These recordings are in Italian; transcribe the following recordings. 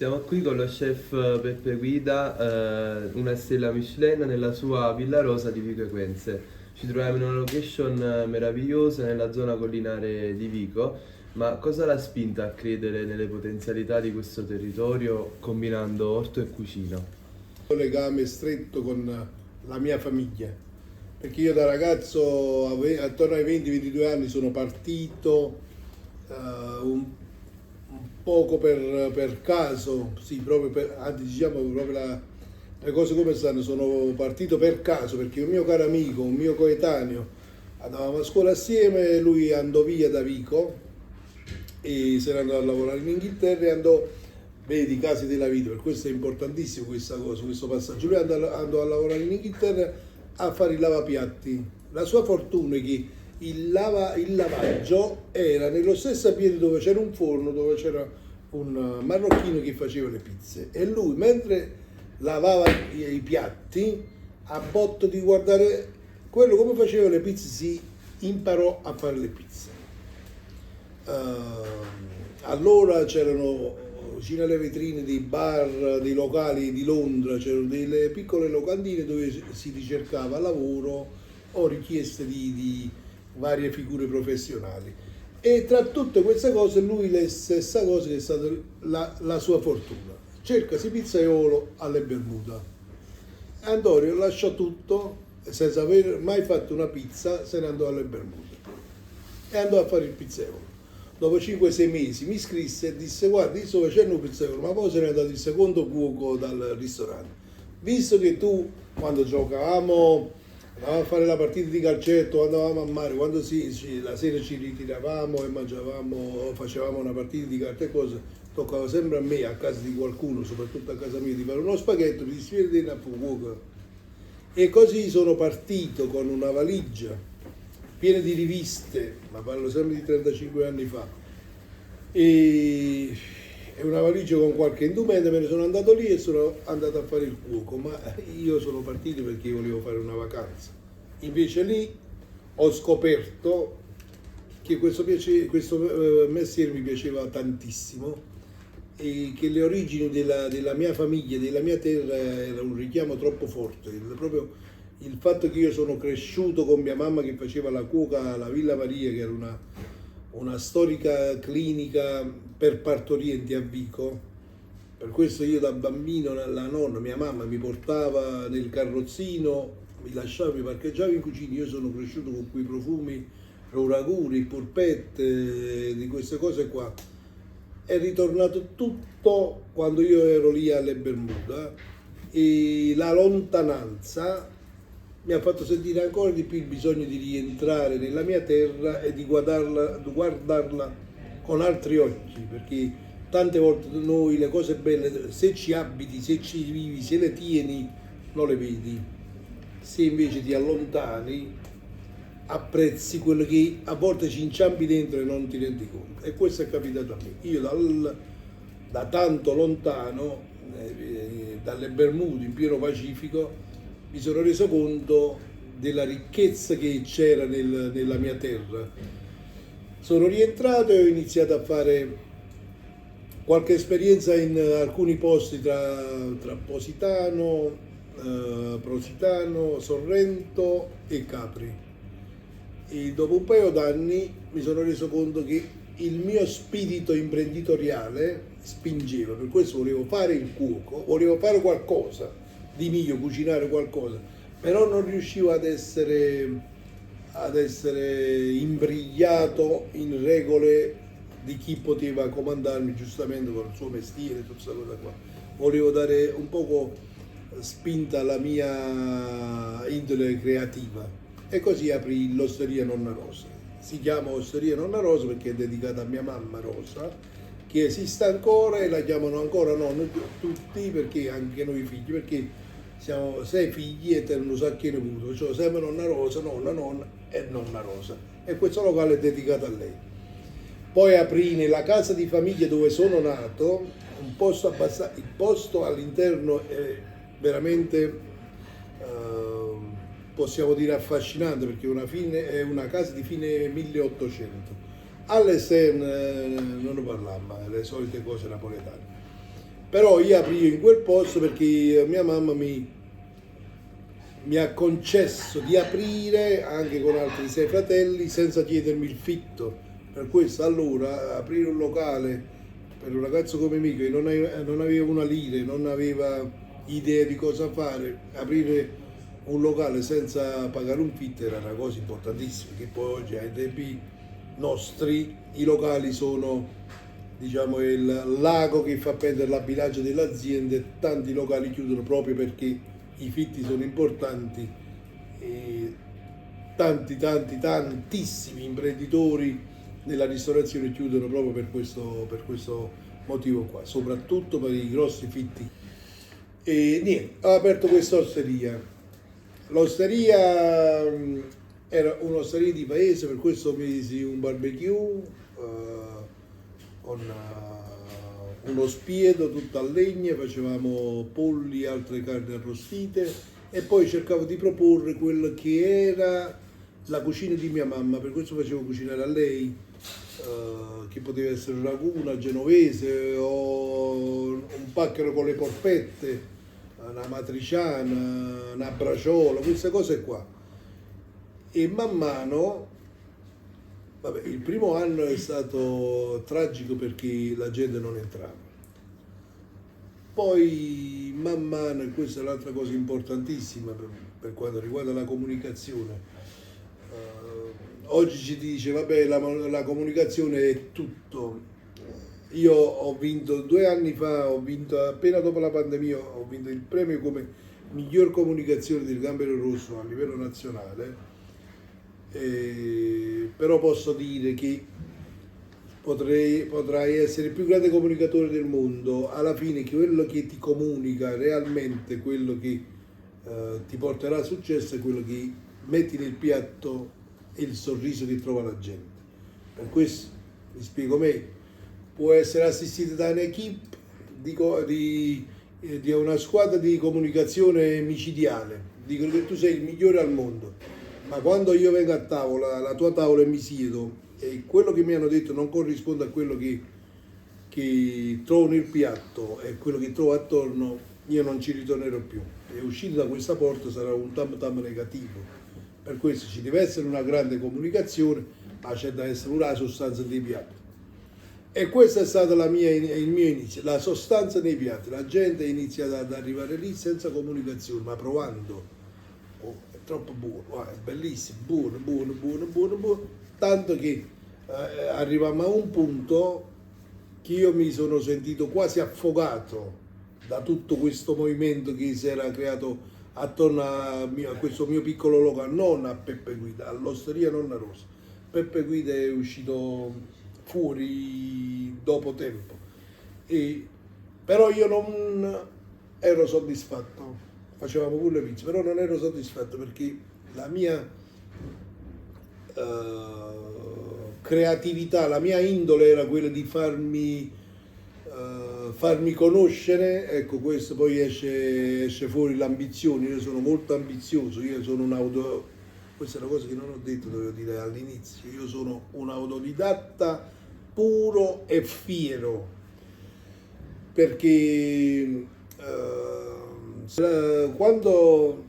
Siamo qui con lo chef Peppe Guida, una stella Michelin nella sua Villa Rosa di Vico Equense. Ci troviamo in una location meravigliosa nella zona collinare di Vico, ma cosa l'ha spinta a credere nelle potenzialità di questo territorio combinando orto e cucina? Un legame stretto con la mia famiglia, perché io da ragazzo attorno ai 20-22 anni sono partito un poco per caso, sì, proprio anzi diciamo proprio le cose come stanno, sono partito per caso perché un mio caro amico, un mio coetaneo, andavamo a scuola assieme, lui andò via da Vico e se ne andò a lavorare in Inghilterra e andò, vedi, i casi della vita, per questo è importantissimo questa cosa, questo passaggio. Lui andò a lavorare in Inghilterra a fare il lavapiatti. La sua fortuna è che il lavaggio era nello stesso ambiente dove c'era un forno, dove c'era un marocchino che faceva le pizze. E lui, mentre lavava i piatti, a botto di guardare quello come faceva le pizze, si imparò a fare le pizze. Allora c'erano vicino alle vetrine dei bar, dei locali di Londra, c'erano delle piccole locandine dove si ricercava lavoro o richieste di varie figure professionali. E tra tutte queste cose lui la stessa cosa che è stata la sua fortuna. Cercasi pizzaiolo alle Bermuda. Antonio lasciò tutto senza aver mai fatto una pizza, se ne andò alle Bermuda e andò a fare il pizzaiolo. Dopo 5-6 mesi mi scrisse e disse: guarda, io sto facendo un pizzaiolo, ma poi se ne è andato il secondo cuoco dal ristorante. Visto che tu, quando giocavamo, andavamo a fare la partita di calcetto, andavamo a mare, quando la sera ci ritiravamo e mangiavamo, facevamo una partita di carte e cose, toccava sempre a me, a casa di qualcuno, soprattutto a casa mia, di fare uno spaghetto, mi disse: vieni a fare un cuoco. E così sono partito con una valigia piena di riviste, ma parlo sempre di 35 anni fa, e una valigia con qualche indumento, me ne sono andato lì e sono andato a fare il cuoco, ma io sono partito perché volevo fare una vacanza. Invece lì ho scoperto che questo mestiere mi piaceva tantissimo e che le origini della mia famiglia, della mia terra, era un richiamo troppo forte, proprio il fatto che io sono cresciuto con mia mamma che faceva la cuoca alla Villa Maria, che era una storica clinica per partorienti a Vico. Per questo io da bambino, la nonna, mia mamma, mi portava nel carrozzino, mi lasciava, mi parcheggiava in cucina. Io sono cresciuto con quei profumi, rauguri, polpette, di queste cose qua. È ritornato tutto quando io ero lì alle Bermuda e la lontananza mi ha fatto sentire ancora di più il bisogno di rientrare nella mia terra e di guardarla con altri occhi, perché tante volte noi le cose belle, se ci abiti, se ci vivi, se le tieni, non le vedi. Se invece ti allontani, apprezzi quello che a volte ci inciampi dentro e non ti rendi conto. E questo è capitato a me. Io da tanto lontano, dalle Bermude in pieno Pacifico, mi sono reso conto della ricchezza che c'era nella mia terra. Sono rientrato e ho iniziato a fare qualche esperienza in alcuni posti tra Positano, Sorrento e Capri. E dopo un paio d'anni mi sono reso conto che il mio spirito imprenditoriale spingeva, per questo volevo fare il cuoco, volevo fare qualcosa di mio, cucinare qualcosa, però non riuscivo ad essere imbrigliato in regole di chi poteva comandarmi giustamente con il suo mestiere, tutta questa cosa qua. Volevo dare un poco spinta alla mia indole creativa e così aprì l'Osteria Nonna Rosa. Si chiama Osteria Nonna Rosa perché è dedicata a mia mamma Rosa, che esiste ancora e la chiamano ancora nonna tutti, perché anche noi figli, perché siamo 6 figli e te non sa chi ne puto, cioè sempre nonna Rosa, nonna e nonna Rosa. E questo locale è dedicato a lei. Poi aprì nella casa di famiglia dove sono nato, il posto all'interno è veramente, possiamo dire, affascinante, perché è una casa di fine 1800. All'esterno non ne parliamo, le solite cose napoletane. Però io aprii in quel posto perché mia mamma mi ha concesso di aprire anche con altri 6 fratelli senza chiedermi il fitto. Per questo allora aprire un locale per un ragazzo come me che non aveva una lira, non aveva idea di cosa fare, aprire un locale senza pagare un fitto era una cosa importantissima, che poi oggi ai tempi nostri i locali sono, diciamo, il lago che fa perdere la bilancia delle aziende. Tanti locali chiudono proprio perché i fitti sono importanti e tantissimi imprenditori nella ristorazione chiudono proprio per questo motivo qua, soprattutto per i grossi fitti. E niente, ho aperto questa osteria. L'osteria era un'osteria di paese, per questo misi un barbecue con uno spiedo tutto a legna, facevamo polli e altre carni arrostite e poi cercavo di proporre quello che era la cucina di mia mamma, per questo facevo cucinare a lei, che poteva essere un ragù, una genovese o un pacchero con le polpette, una matriciana, una braciola, queste cose qua. E man mano, vabbè, il primo anno è stato tragico perché la gente non entrava. Poi man mano, e questa è l'altra cosa importantissima per quanto riguarda la comunicazione, oggi ci dice, vabbè, la comunicazione è tutto. Io ho vinto 2 anni fa, ho vinto appena dopo la pandemia, ho vinto il premio come miglior comunicazione del Gambero Rosso a livello nazionale, però posso dire che potrai essere il più grande comunicatore del mondo, alla fine quello che ti comunica realmente, quello che ti porterà a successo è quello che metti nel piatto e il sorriso che trova la gente. Per questo vi spiego meglio. Può essere assistito da un'equipe di una squadra di comunicazione micidiale, dicono che tu sei il migliore al mondo, ma quando io vengo a tavola, alla tua tavola e mi siedo e quello che mi hanno detto non corrisponde a quello che trovo nel piatto e quello che trovo attorno, io non ci ritornerò più. E uscito da questa porta sarà un tam tam negativo. Per questo ci deve essere una grande comunicazione, ma c'è da essere una sostanza dei piatti. E questo è stato il mio inizio, la sostanza dei piatti. La gente è iniziata ad arrivare lì senza comunicazione, ma provando. Oh, è troppo buono, è bellissimo, buono. Tanto che arrivammo a un punto che io mi sono sentito quasi affogato da tutto questo movimento che si era creato attorno a questo mio piccolo locale, non a Peppe Guida, all'Osteria Nonna Rosa. Peppe Guida è uscito fuori dopo tempo, però io non ero soddisfatto, facevamo pure le pizze, però non ero soddisfatto perché la mia creatività, la mia indole era quella di farmi conoscere. Ecco, questo poi esce fuori l'ambizione. Io sono molto ambizioso, io sono questa è una cosa che non ho detto, dovevo dire all'inizio, io sono un autodidatta puro e fiero, perché quando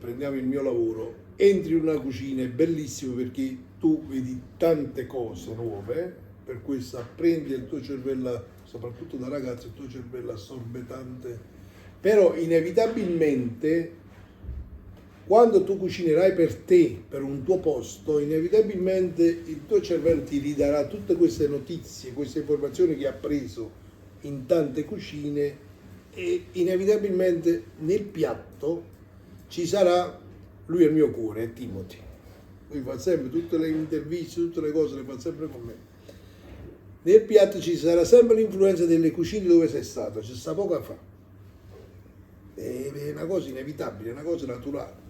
prendiamo il mio lavoro, entri in una cucina, è bellissimo perché tu vedi tante cose nuove, per questo apprendi il tuo cervello, soprattutto da ragazzo, il tuo cervello assorbe tante, però inevitabilmente quando tu cucinerai per te, per un tuo posto, inevitabilmente il tuo cervello ti ridarà tutte queste notizie, queste informazioni che ha preso in tante cucine e inevitabilmente nel piatto ci sarà, lui è il mio cuore, è Timothy. Lui fa sempre tutte le interviste, tutte le cose le fa sempre con me. Nel piatto ci sarà sempre l'influenza delle cucine dove sei stato, c'è sta poco fa. È una cosa inevitabile, è una cosa naturale.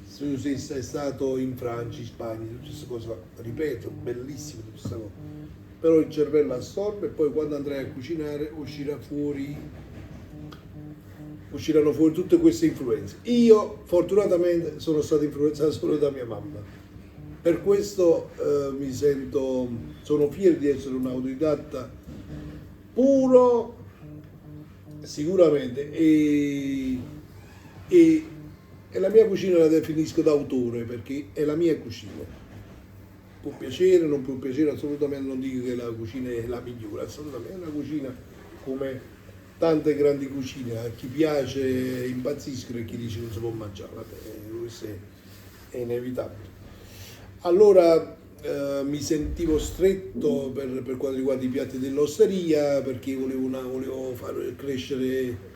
Se sei stato in Francia, in Spagna, tutte queste cose, ripeto, bellissime tutte queste cose. Però il cervello assorbe e poi quando andrai a cucinare usciranno fuori tutte queste influenze. Io fortunatamente sono stato influenzato solo da mia mamma. Per questo sono fiero di essere un autodidatta puro Sicuramente. E la mia cucina la definisco d'autore perché è la mia cucina. Può piacere, non può piacere, assolutamente non dico che la cucina è la migliore, assolutamente è una cucina come tante grandi cucine, a chi piace impazziscono e chi dice non si può mangiare, vabbè, questo è inevitabile. Allora mi sentivo stretto per quanto riguarda i piatti dell'osteria perché volevo far crescere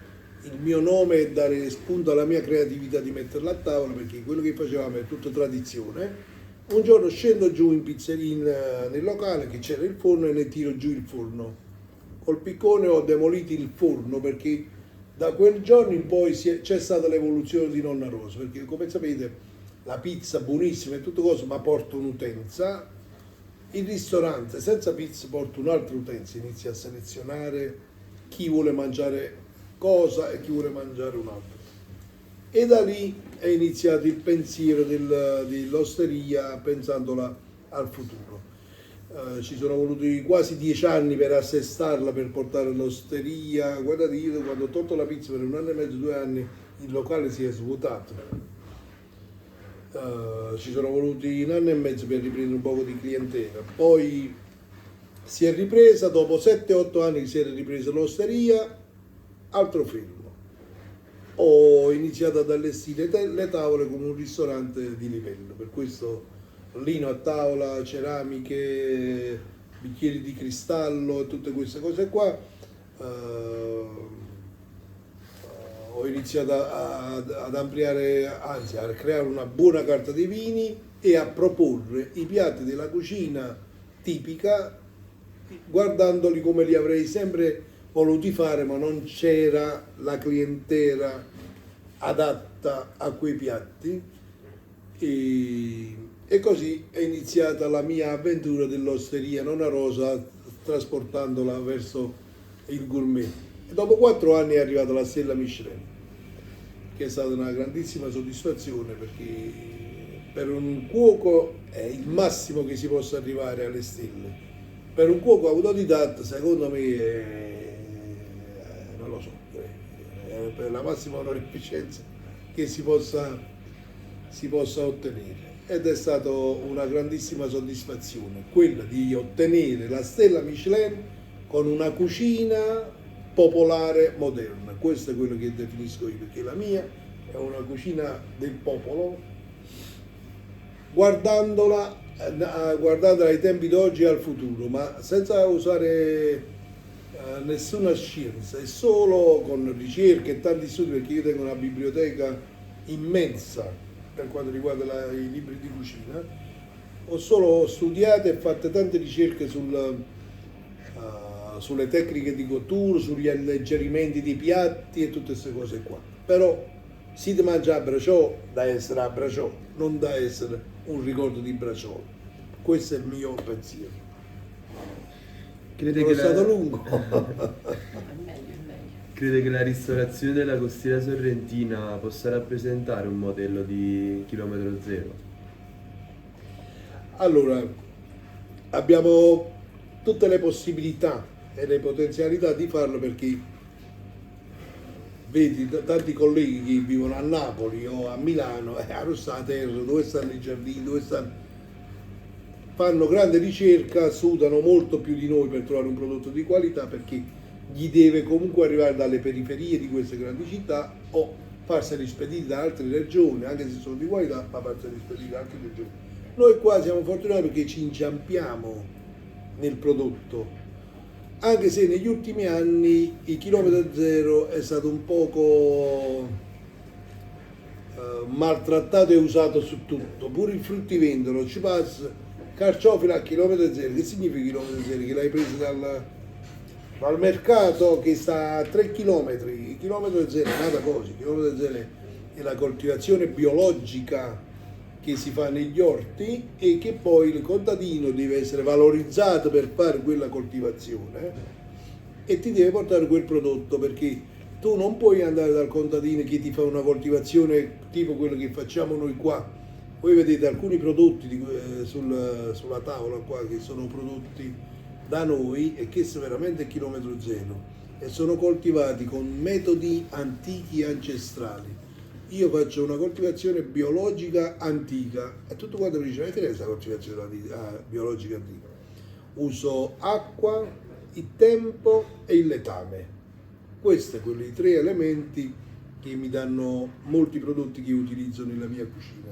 il mio nome e dare spunto alla mia creatività di metterla a tavola perché quello che facevamo è tutta tradizione. Un giorno scendo giù in pizzeria nel locale che c'era il forno e ne tiro giù il forno. Col piccone ho demolito il forno perché da quel giorno in poi c'è stata l'evoluzione di Nonna Rosa, perché come sapete la pizza buonissima e tutto cosa, ma porta un'utenza. Il ristorante senza pizza porta un'altra utenza, inizia a selezionare chi vuole mangiare cosa e chi vuole mangiare un'altra. E da lì è iniziato il pensiero dell'osteria pensandola al futuro. Ci sono voluti quasi 10 anni per assestarla, per portare l'osteria. Guardate, io quando ho tolto la pizza per 1 anno e mezzo, 2 anni, il locale si è svuotato. Ci sono voluti 1 anno e mezzo per riprendere un poco di clientela. Poi si è ripresa, dopo 7-8 anni che si era ripresa l'osteria, altro fermo. Ho iniziato ad allestire le tavole come un ristorante di livello, per questo lino a tavola, ceramiche, bicchieri di cristallo, tutte queste cose qua. Ho iniziato ad ampliare, anzi a creare una buona carta dei vini e a proporre i piatti della cucina tipica, guardandoli come li avrei sempre voluti fare, ma non c'era la clientela adatta a quei piatti e così è iniziata la mia avventura dell'osteria Nonna Rosa trasportandola verso il gourmet. E dopo 4 anni è arrivata la stella Michelin, che è stata una grandissima soddisfazione perché per un cuoco è il massimo che si possa arrivare alle stelle. Per un cuoco autodidatta secondo me non lo so, per la massima onorificenza che si possa ottenere. Ed è stata una grandissima soddisfazione quella di ottenere la stella Michelin con una cucina popolare moderna. Questo è quello che definisco io, perché la mia è una cucina del popolo, guardandola ai tempi d'oggi e al futuro, ma senza usare nessuna scienza, è solo con ricerche e tanti studi, perché io tengo una biblioteca immensa per quanto riguarda i libri di cucina. Ho solo studiato e fatto tante ricerche sulle tecniche di cottura, sugli alleggerimenti dei piatti e tutte queste cose qua. Però si mangia a braciò da essere a braciò, non da essere un ricordo di braciò. Questo è il mio pensiero. Crede che È stato lungo. Crede che la ristorazione della costiera sorrentina possa rappresentare un modello di chilometro zero? Allora, abbiamo tutte le possibilità e le potenzialità di farlo perché vedi tanti colleghi che vivono a Napoli o a Milano, a Rossa Terra, dove stanno i giardini, fanno grande ricerca, sudano molto più di noi per trovare un prodotto di qualità perché gli deve comunque arrivare dalle periferie di queste grandi città o farseli spediti da altre regioni, anche se sono di qualità, ma farseli spediti da altre regioni. Noi qua siamo fortunati perché ci inciampiamo nel prodotto, anche se negli ultimi anni il chilometro zero è stato un poco maltrattato e usato su tutto, pure i fruttivendolo, ci passa carciofi a chilometro zero. Che significa chilometro zero? Che l'hai preso dal mercato che sta a 3 km. Il chilometro zero è nata cosa, il chilometro zero è la coltivazione biologica che si fa negli orti e che poi il contadino deve essere valorizzato per fare quella coltivazione e ti deve portare quel prodotto, perché tu non puoi andare dal contadino che ti fa una coltivazione tipo quello che facciamo noi qua. Voi vedete alcuni prodotti sulla tavola qua che sono prodotti da noi e che sono veramente chilometro zero. e sono coltivati con metodi antichi e ancestrali. Io faccio una coltivazione biologica antica e tutto quanto mi dice, che è questa coltivazione biologica antica? Uso acqua, il tempo e il letame. Questi sono quei 3 elementi che mi danno molti prodotti che utilizzo nella mia cucina.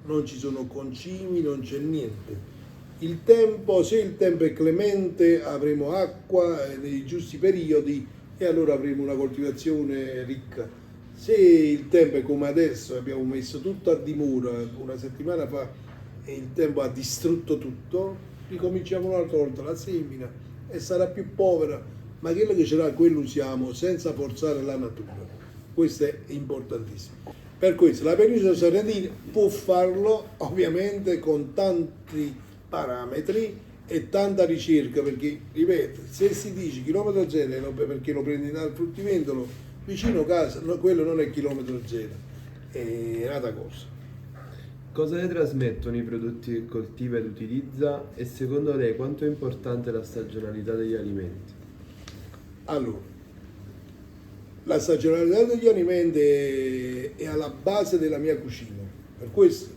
Non ci sono concimi, non c'è niente. Il tempo, se il tempo è clemente, avremo acqua nei giusti periodi e allora avremo una coltivazione ricca. Se il tempo è come adesso, abbiamo messo tutto a dimora una settimana fa e il tempo ha distrutto tutto, ricominciamo un'altra volta la semina e sarà più povera, ma quello che ce l'ha, quello usiamo senza forzare la natura. Questo è importantissimo. Per questo la penisola sarntina può farlo ovviamente con tanti parametri e tanta ricerca, perché, ripeto, se si dice chilometro zero perché lo prendi dal fruttivendolo vicino casa, no, quello non è chilometro zero, è un'altra cosa. Cosa le trasmettono i prodotti che coltiva ed utilizza e secondo lei quanto è importante la stagionalità degli alimenti? Allora, la stagionalità degli alimenti è alla base della mia cucina, per questo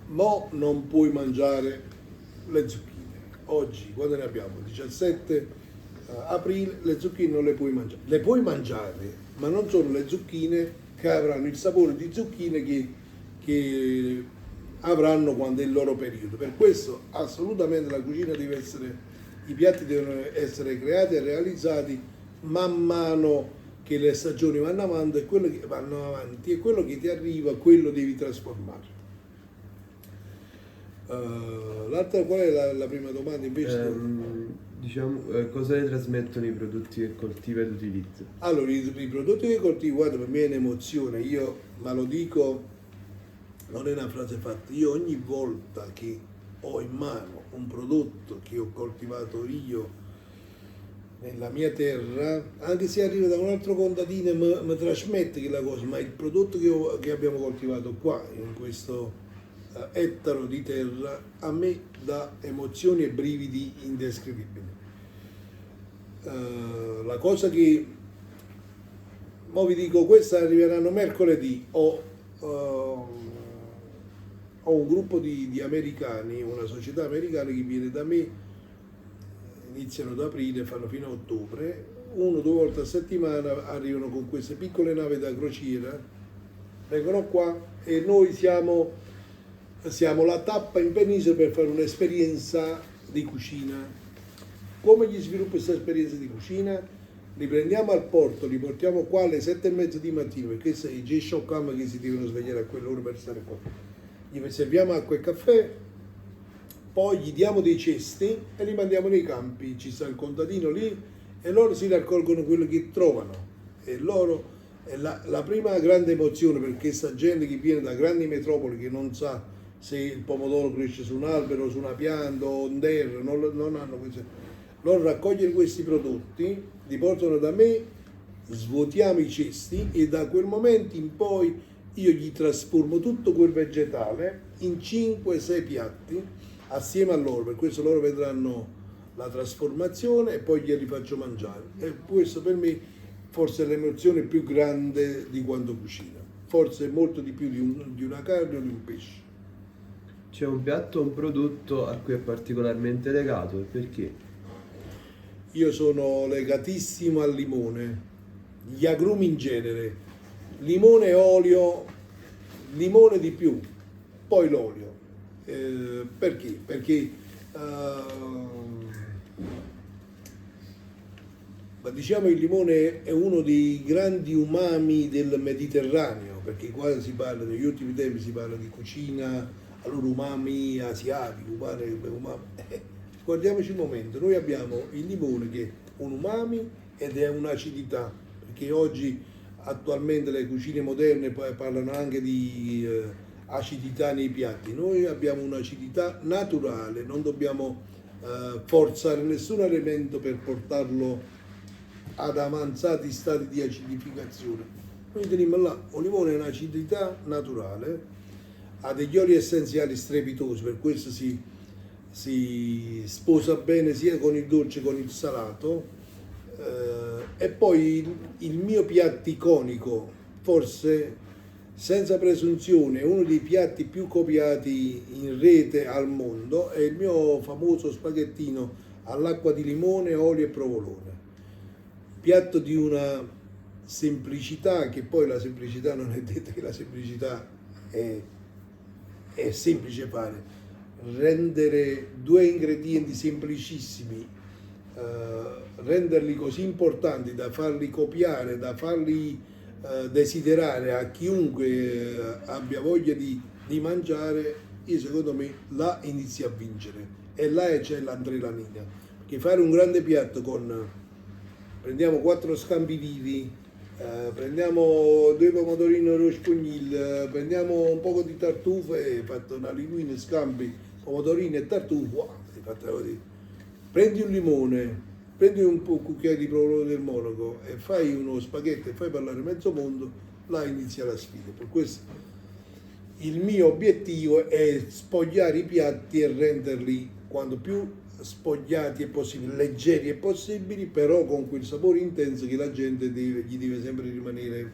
mo non puoi mangiare le zucchine. Oggi, quando ne abbiamo? 17 aprile, le zucchine non le puoi mangiare. Le puoi mangiare, ma non sono le zucchine che avranno il sapore di zucchine che avranno quando è il loro periodo. Per questo assolutamente la cucina deve essere, i piatti devono essere creati e realizzati man mano che le stagioni vanno avanti e quello che vanno avanti e quello che ti arriva, quello devi trasformare. L'altra, qual è la prima domanda invece? Cosa le trasmettono i prodotti che coltiva ed utilizza? Allora, i prodotti che coltivo, guarda, per me è un'emozione, ma lo dico, non è una frase fatta, io ogni volta che ho in mano un prodotto che ho coltivato io nella mia terra, anche se arriva da un altro contadino, mi trasmette quella cosa, ma il prodotto che abbiamo coltivato qua, in questo ettaro di terra, a me dà emozioni e brividi indescrivibili. La cosa che mo vi dico, questa arriveranno mercoledì, ho un gruppo di americani, una società americana che viene da me, iniziano ad aprile, fanno fino a ottobre, 1 o 2 volte a settimana arrivano con queste piccole navi da crociera, vengono qua e noi siamo la tappa in penisola per fare un'esperienza di cucina. Come gli sviluppo questa esperienza di cucina? Li prendiamo al porto, li portiamo qua alle 7:30 di mattina, perché se i G-Shock che si devono svegliare a quell'ora per stare qua. Gli serviamo acqua e caffè, poi gli diamo dei cesti e li mandiamo nei campi. Ci sta il contadino lì e loro si raccolgono quello che trovano. E loro è la prima grande emozione per questa gente che viene da grandi metropoli che non sa se il pomodoro cresce su un albero, su una pianta o in terra, non hanno queste. Loro raccogliere questi prodotti, li portano da me, svuotiamo i cesti e da quel momento in poi io gli trasformo tutto quel vegetale in 5-6 piatti assieme a loro, per questo loro vedranno la trasformazione e poi glieli faccio mangiare. E questo per me forse è l'emozione più grande di quando cucino, forse molto di più di una carne o di un pesce. C'è un piatto o un prodotto a cui è particolarmente legato e perché? Io sono legatissimo al limone, gli agrumi in genere, limone e olio, limone di più, poi l'olio. Perché? Perché diciamo il limone è uno dei grandi umami del Mediterraneo, perché qua si parla, negli ultimi tempi si parla di cucina, allora umami asiatico, umami. Guardiamoci un momento, noi abbiamo il limone che è un umami ed è un'acidità, perché oggi attualmente le cucine moderne parlano anche di acidità nei piatti, noi abbiamo un'acidità naturale, non dobbiamo forzare nessun elemento per portarlo ad avanzati stati di acidificazione. Noi teniamo là, il limone è un'acidità naturale, ha degli oli essenziali strepitosi, per questo si si sposa bene sia con il dolce che con il salato. E poi il mio piatto iconico, forse senza presunzione, uno dei piatti più copiati in rete al mondo, è il mio famoso spaghettino all'acqua di limone, olio e provolone. Piatto di una semplicità, che poi la semplicità non è detta che la semplicità è semplice fare. Rendere due ingredienti semplicissimi, renderli così importanti da farli copiare, da farli desiderare a chiunque abbia voglia di mangiare, io secondo me là inizia a vincere e là c'è l'adrenalina. Perché fare un grande piatto con, prendiamo 4 scampi vivi, prendiamo 2 pomodorini allo scognil, prendiamo un po' di tartufo e fatto una linguina, scampi, pomodorini e tartufo, wow, prendi un limone, prendi un cucchiaio di provolone del Monaco e fai uno spaghetto e fai parlare mezzo mondo, là inizia la sfida. Per questo il mio obiettivo è spogliare i piatti e renderli quanto più spogliati è possibile, leggeri è possibili, però con quel sapore intenso che la gente gli deve sempre rimanere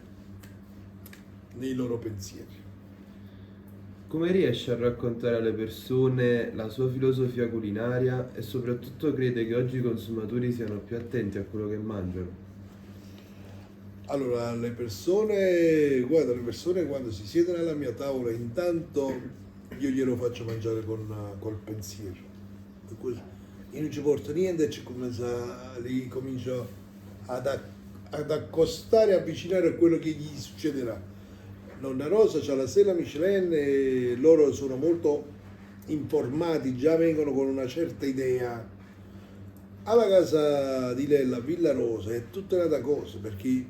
nei loro pensieri. Come riesce a raccontare alle persone la sua filosofia culinaria e soprattutto crede che oggi i consumatori siano più attenti a quello che mangiano? Allora, le persone quando si siedono alla mia tavola, intanto io glielo faccio mangiare col pensiero. Io non ci porto niente e li comincio ad accostare, avvicinare a quello che gli succederà. Nonna Rosa c'ha la stella Michelin e loro sono molto informati, già vengono con una certa idea. Alla casa di lei, la Villa Rosa, è tutta un'altra cosa, perché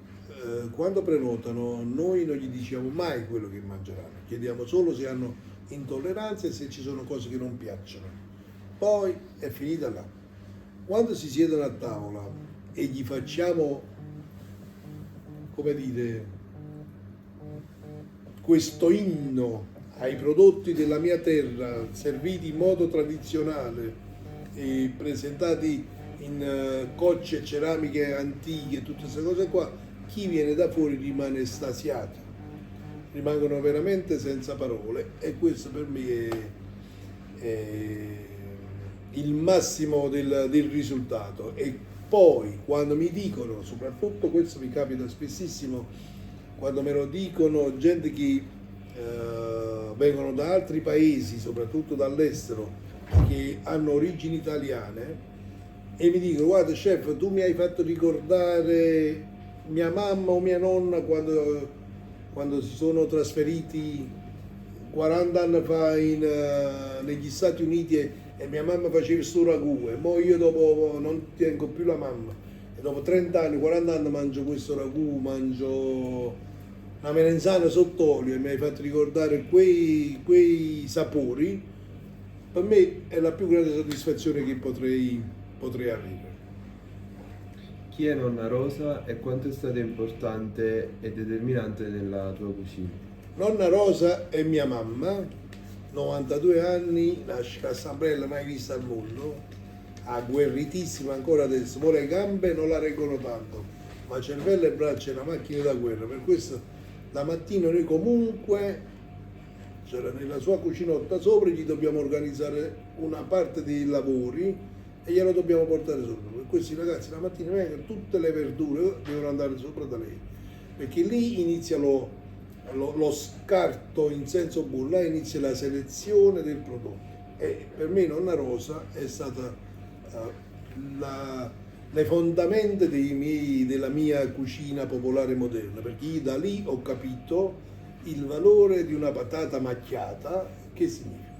quando prenotano noi non gli diciamo mai quello che mangeranno, chiediamo solo se hanno intolleranze e se ci sono cose che non piacciono. Poi è finita là. Quando si siedono a tavola e gli facciamo, come dire, questo inno ai prodotti della mia terra, serviti in modo tradizionale e presentati in cocce e ceramiche antiche, tutte queste cose qua, chi viene da fuori rimane estasiato, rimangono veramente senza parole e questo per me è il massimo del risultato. E poi quando mi dicono, soprattutto questo mi capita spessissimo, quando me lo dicono gente che vengono da altri paesi, soprattutto dall'estero, che hanno origini italiane e mi dicono: guarda chef, tu mi hai fatto ricordare mia mamma o mia nonna quando si sono trasferiti 40 anni fa negli Stati Uniti e mia mamma faceva questo ragù e mo io dopo non tengo più la mamma e dopo 30 anni, 40 anni mangio questo ragù, mangio una melenzana sott'olio e mi hai fatto ricordare quei sapori. Per me è la più grande soddisfazione che potrei avere. Chi è Nonna Rosa e quanto è stata importante e determinante nella tua cucina? Nonna Rosa è mia mamma, 92 anni, nasce cassambrella mai vista al mondo, agguerritissima ancora adesso, poi le gambe non la reggono tanto, ma cervello e braccia è una macchina da guerra, per questo la mattina noi comunque, c'era nella sua cucinotta sopra, gli dobbiamo organizzare una parte dei lavori e glielo dobbiamo portare sopra. Per questi ragazzi la mattina vengono, tutte le verdure devono andare sopra da lei, perché lì inizia lo scarto in senso buono, là inizia la selezione del prodotto. E per me Nonna Rosa è stata le fondamenta della mia cucina popolare moderna, perché io da lì ho capito il valore di una patata macchiata. Che significa?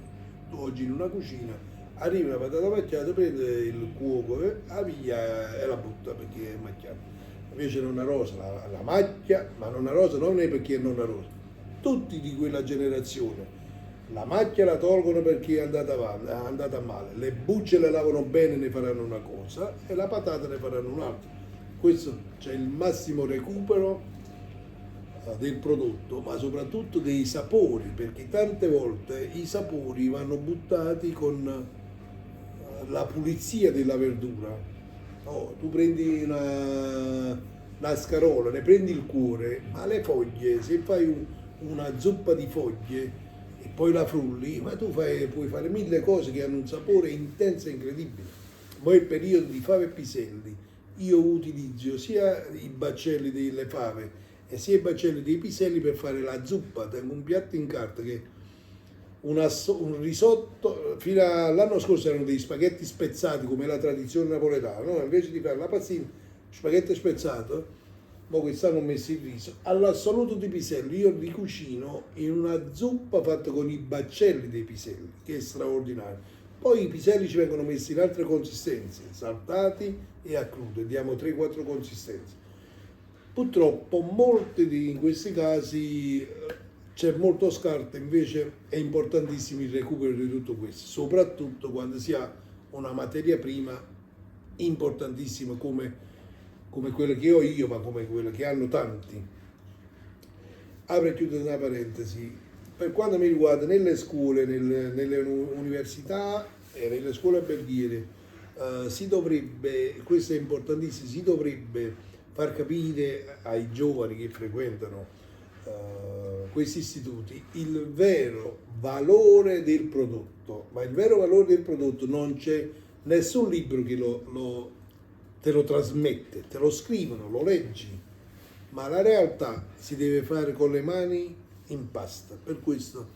Tu oggi in una cucina arriva una patata macchiata, prende il cuoco, la piglia e la butta perché è macchiata. Invece Nonna Rosa la macchia, ma Nonna Rosa non è perché è Nonna Rosa. Tutti di quella generazione la macchia la tolgono perché è andata male, le bucce le lavano bene, ne faranno una cosa e la patata ne faranno un'altra. Questo c'è il massimo recupero del prodotto, ma soprattutto dei sapori, perché tante volte i sapori vanno buttati con la pulizia della verdura. No, tu prendi una scarola, ne prendi il cuore, ma le foglie, se fai una zuppa di foglie e poi la frulli, ma puoi fare mille cose che hanno un sapore intenso e incredibile. Poi il periodo di fave e piselli, io utilizzo sia i baccelli delle fave e sia i baccelli dei piselli per fare la zuppa. Tengo un piatto in carta che un risotto, fino all'anno scorso erano dei spaghetti spezzati come la tradizione napoletana, no? Invece di fare la pazzina, spaghetto spezzato, ma quest'anno ho messo il riso, all'assoluto di piselli, io li cucino in una zuppa fatta con i baccelli dei piselli, che è straordinario. Poi i piselli ci vengono messi in altre consistenze, saltati e a crudo, diamo 3-4 consistenze. Purtroppo in questi casi c'è molto scarto, invece è importantissimo il recupero di tutto questo, soprattutto quando si ha una materia prima importantissima come quella che ho io, ma come quella che hanno tanti. Apro e chiudo una parentesi. Per quanto mi riguarda, nelle scuole, nelle università e nelle scuole alberghiere si dovrebbe, questo è importantissimo, si dovrebbe far capire ai giovani che frequentano questi istituti il vero valore del prodotto, ma il vero valore del prodotto non c'è nessun libro che te lo trasmette, te lo scrivono, lo leggi, ma la realtà si deve fare con le mani in pasta. Per questo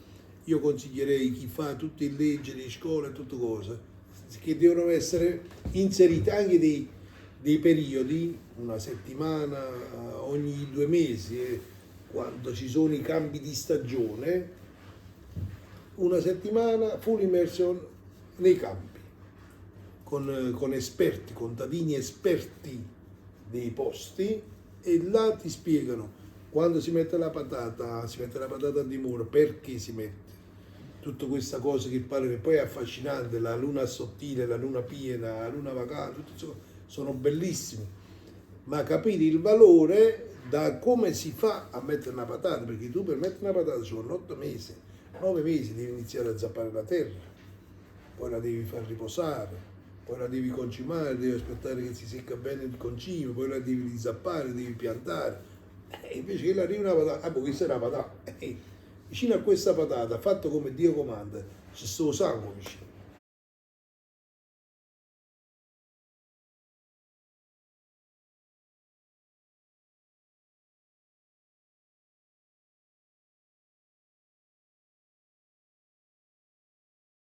io consiglierei chi fa tutte le leggi di scuola e tutte cose, che devono essere inserite anche dei periodi, una settimana ogni 2 mesi, quando ci sono i cambi di stagione, una settimana full immersion nei campi, con esperti, contadini esperti dei posti, e là ti spiegano quando si mette la patata a dimora, perché si mette tutta questa cosa che pare che poi è affascinante, la luna sottile, la luna piena, la luna vacante, sono bellissimi, ma capire il valore da come si fa a mettere una patata, perché tu per mettere una patata ci vogliono 8 mesi, 9 mesi devi iniziare a zappare la terra, poi la devi far riposare, poi la devi concimare, devi aspettare che si secca bene il concime, poi la devi zappare, devi piantare, e invece che arriva una patata, questa è una patata, vicino a questa patata, fatto come Dio comanda, c'è sto sangue vicino.